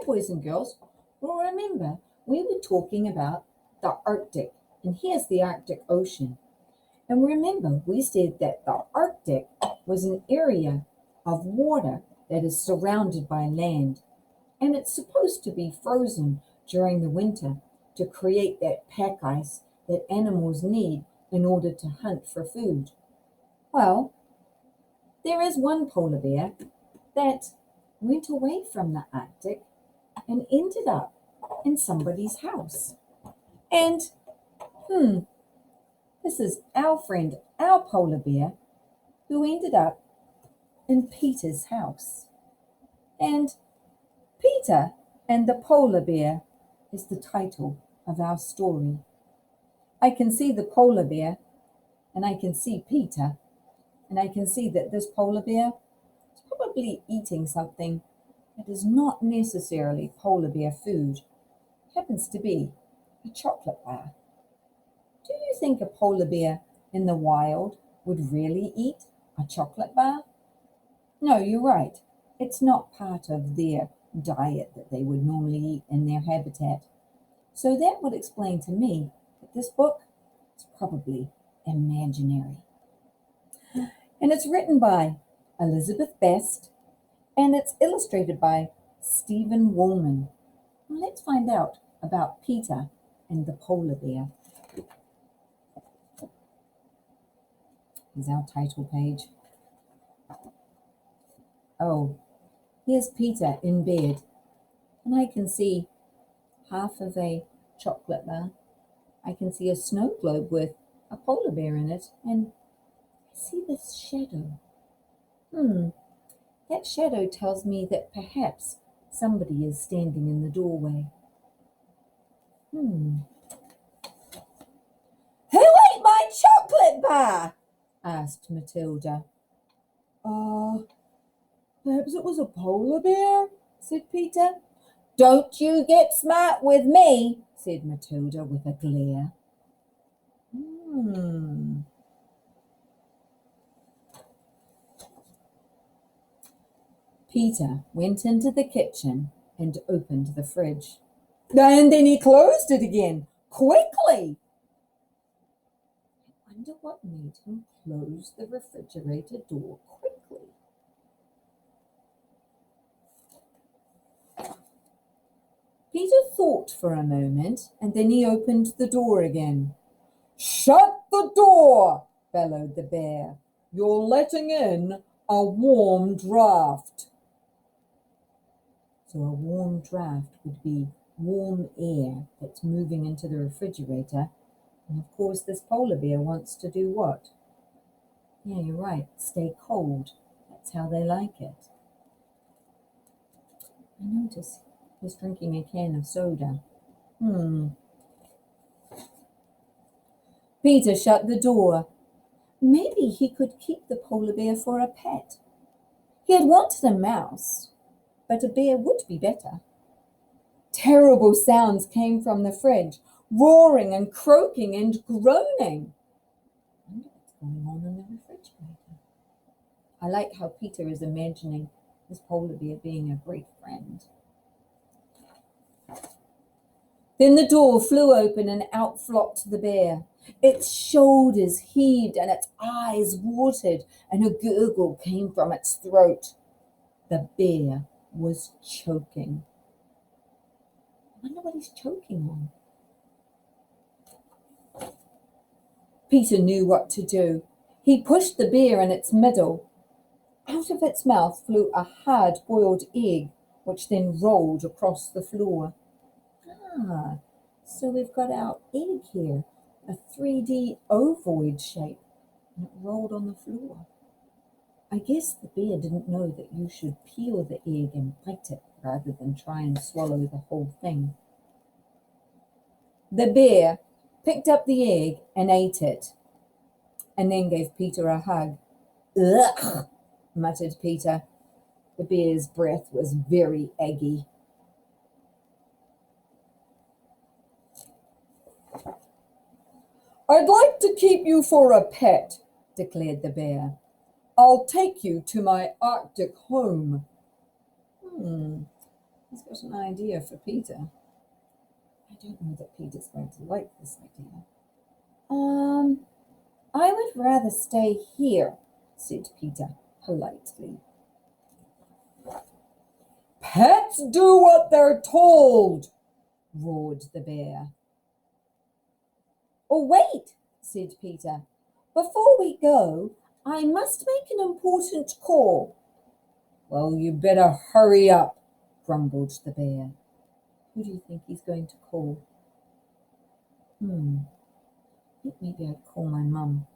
boys and girls. Well, remember, we were talking about the Arctic, and here's the Arctic Ocean. And remember, we said that the Arctic was an area of water that is surrounded by land, and it's supposed to be frozen during the winter to create that pack ice that animals need in order to hunt for food. Well, there is one polar bear that went away from the Arctic and ended up in somebody's house. And, this is our friend, our polar bear, who ended up in Peter's house. And Peter and the polar bear is the title of our story. I can see the polar bear, and I can see Peter, and I can see that this polar bear is probably eating something that is not necessarily polar bear food. It happens to be a chocolate bar. Do you think a polar bear in the wild would really eat a chocolate bar? No, you're right. It's not part of their diet that they would normally eat in their habitat. So that would explain to me that this book is probably imaginary. And it's written by Elizabeth Best, and it's illustrated by Stephen Woolman. Well, let's find out about Peter and the polar bear. Here's our title page. Oh, here's Peter in bed, and I can see half of a chocolate bar. I can see a snow globe with a polar bear in it, and I see this shadow. That shadow tells me that perhaps somebody is standing in the doorway. Who ate my chocolate bar? Asked Matilda. Perhaps it was a polar bear, said Peter. Don't you get smart with me, said Matilda with a glare. Peter went into the kitchen and opened the fridge. And then he closed it again, quickly. I wonder what made him close the refrigerator door quickly. Peter thought for a moment, and then he opened the door again. Shut the door, bellowed the bear. You're letting in a warm draft. So a warm draft would be warm air that's moving into the refrigerator. And of course, this polar bear wants to do what? Yeah, you're right, stay cold. That's how they like it. I notice he's drinking a can of soda. Peter shut the door. Maybe he could keep the polar bear for a pet. He had wanted a mouse, but a bear would be better. Terrible sounds came from the fridge, roaring and croaking and groaning. I wonder what's going on in the refrigerator. I like how Peter is imagining this polar bear being a great friend. Then the door flew open and out flopped the bear. Its shoulders heaved and its eyes watered, and a gurgle came from its throat. The bear was choking. I wonder what he's choking on. Peter knew what to do. He pushed the bear in its middle. Out of its mouth flew a hard-boiled egg, which then rolled across the floor. So we've got our egg here, a 3D ovoid shape, and it rolled on the floor. I guess the bear didn't know that you should peel the egg and bite it rather than try and swallow the whole thing. The bear picked up the egg and ate it, and then gave Peter a hug. Ugh, muttered Peter. The bear's breath was very eggy. I'd like to keep you for a pet, declared the bear. I'll take you to my Arctic home. He's got an idea for Peter. I don't know that Peter's going to like this idea. I would rather stay here, said Peter politely. Pets do what they're told, roared the bear. Oh, wait, said Peter. Before we go, I must make an important call. Well, you better hurry up, grumbled the bear. Who do you think he's going to call? I think maybe I'd call my mum.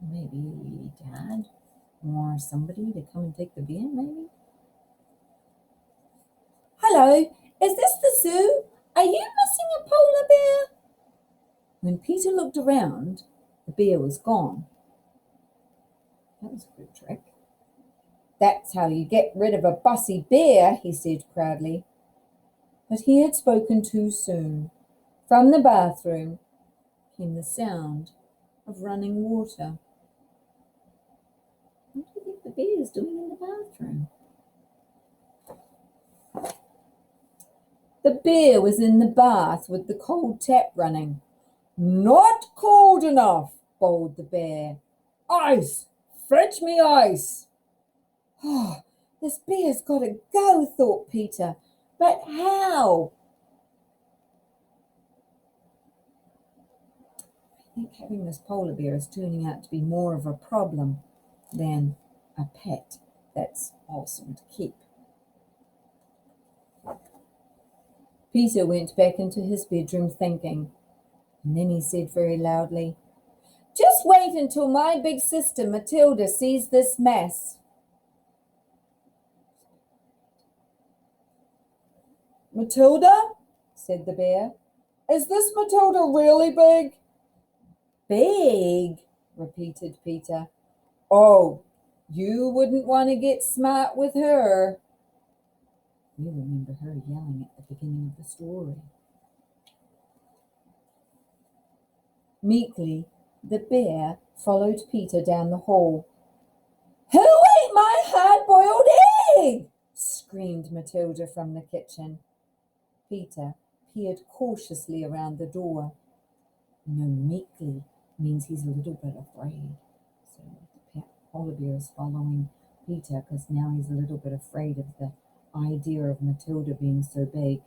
Maybe Dad or somebody to come and take the beer, maybe? Hello, is this the zoo? Are you missing a polar bear? When Peter looked around, the bear was gone. That was a good trick. That's how you get rid of a bossy bear, he said proudly. But he had spoken too soon. From the bathroom came the sound of running water. What do you think the bear is doing in the bathroom? The bear was in the bath with the cold tap running. Not cold enough, bawled the bear. Ice! Fetch me ice! Oh, this bear's got to go, thought Peter. But how? I think having this polar bear is turning out to be more of a problem than a pet that's awesome to keep. Peter went back into his bedroom thinking, and then he said very loudly, Just wait until my big sister Matilda sees this mess. Matilda, said the bear, is this Matilda really big? Big, repeated Peter. Oh, you wouldn't want to get smart with her. You remember her yelling at the beginning of the story. Meekly, the bear followed Peter down the hall. Who ate my hard-boiled egg? Screamed Matilda from the kitchen. Peter peered cautiously around the door. No, meekly means he's a little bit afraid. So the polar bear is following Peter because now he's a little bit afraid of the idea of Matilda being so big.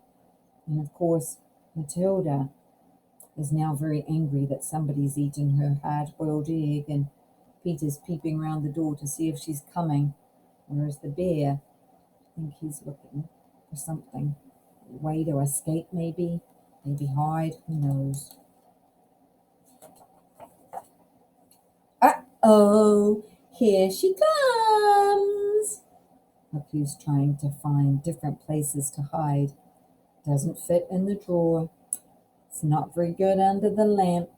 And of course, Matilda is now very angry that somebody's eaten her hard-boiled egg, and Peter's peeping round the door to see if she's coming, whereas the bear, I think he's looking for something. A way to escape, maybe hide, who knows. Uh-oh, here she comes. Look who's trying to find different places to hide. Doesn't fit in the drawer. It's not very good under the lamp.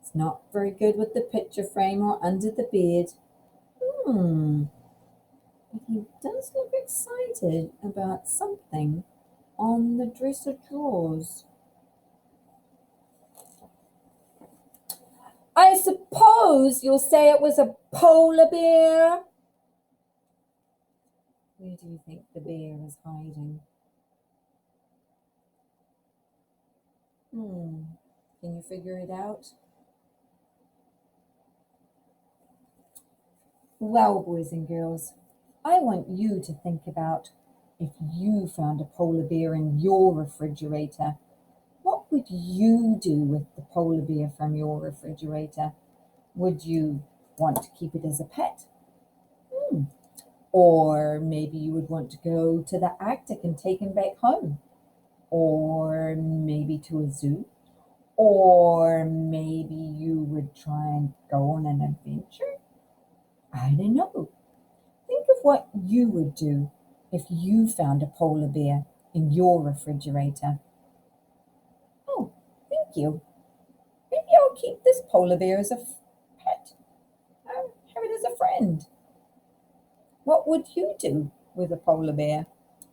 It's not very good with the picture frame or under the bed. But he does look excited about something on the dresser drawers. I suppose you'll say it was a polar bear. Where do you think the bear is hiding? Can you figure it out? Well, boys and girls, I want you to think about if you found a polar bear in your refrigerator. What would you do with the polar bear from your refrigerator? Would you want to keep it as a pet? Or maybe you would want to go to the Arctic and take him back home. Or maybe to a zoo. Or maybe you would try and go on an adventure. I don't know. Think of what you would do if you found a polar bear in your refrigerator. Oh, thank you. Maybe I'll keep this polar bear as a pet. I'll have it as a friend. What would you do with a polar bear?